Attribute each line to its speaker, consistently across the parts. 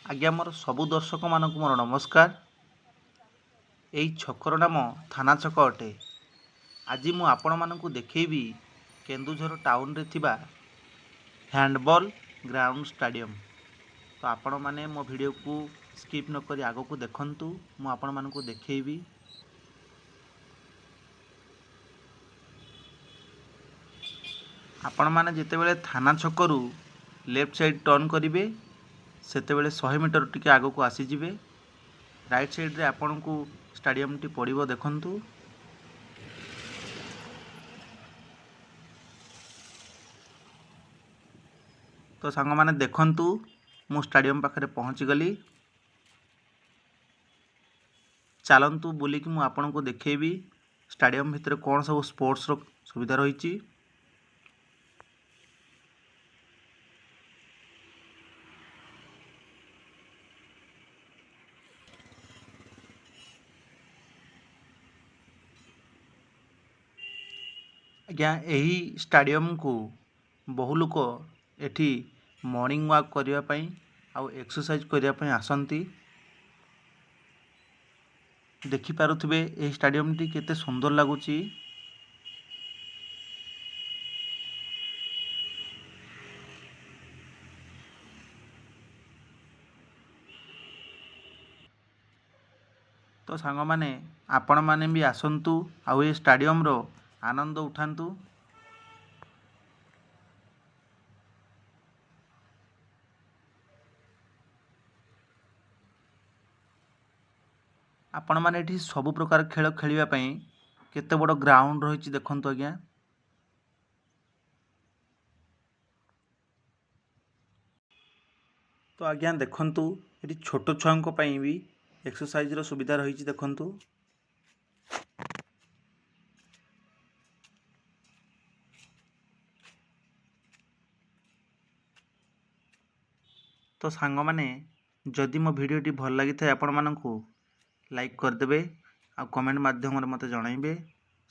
Speaker 1: आज्ञा मोर सबु दर्शक मानक मोर नमस्कार। एई छकर नाम थाना छक अटे। आज मु आपण मानकु देखैबी केन्दुझर टाउन रे थिबा हैंडबॉल ग्राउंड स्टेडियम। तो आपण माने मो वीडियो को स्किप न करी आगो को देखंतु। मु आपण मानकु देखैबी। आपण माने जेतेबेले थाना छकरू लेफ्ट साइड टर्न करिवे सेतेबेले 100 मीटर टिके आगो को आसी जिवे। राइट साइड रे आपण को स्टेडियम टी पड़िबो देखंतु। तो सांग माने देखंतु मु स्टेडियम पाखरे पहुँची गली। चलंतु बुली कि मु आपण को देखैबी स्टेडियम भितर कौन सब स्पोर्ट्स रो सुविधा रही। आज्ञा यही स्टेडियम को बहु लोक एठी मॉर्निंग वॉक करिया पई आउ एक्सरसाइज करिया पई आसंती। देखि पारुथिबे एही स्टेडियम टी केते सुंदर लागुची। तो सांग माने आपण माने भी आसंतु आउ ए स्टेडियम रो आनंद उठांतु। आपण माने एठी सब प्रकार खेल खेलिबा पई केते बड़ ग्राउंड रही देखंतु आज्ञा। तो आज्ञा देखंतु एठी छोट छुआंको पई भी एक्सरसाइज रो सुविधा रही देखंतु। तो सांग माने जदि मो वीडियोटी भल लगी थाए आपण मानकु लाइक करदेबे आ कमेंट माध्यम रे मते जणाइबे।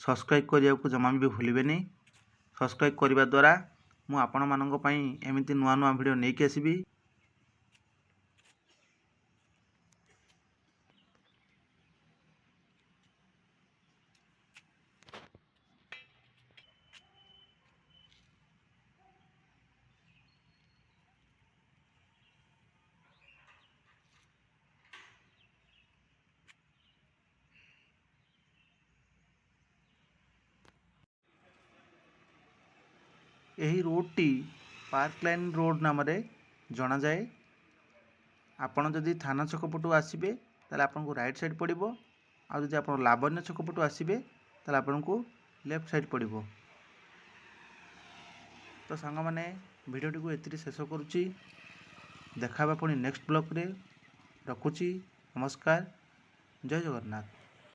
Speaker 1: सब्सक्राइब करिया को जमा भी भूलिबेनी। सब्सक्राइब करिबा द्वारा मु आपण मानक पई एमिति नुआ नुआ वीडियो नेकी आसीबी। यही road T park line road नाम रे जना जाए। आपण जदि थाना छक पटू आसीबे ताले आपन को राइट साइड पड़िबो। आ जदि आपण लावण्य छक पटू आसीबे ताले आपन को लेफ्ट साइड पड़िबो। तो सांग माने वीडियोटी को एतिरी शेष करूची। देखाबा पुणी नेक्स्ट ब्लॉग रे। रखुची। नमस्कार। जय जगन्नाथ।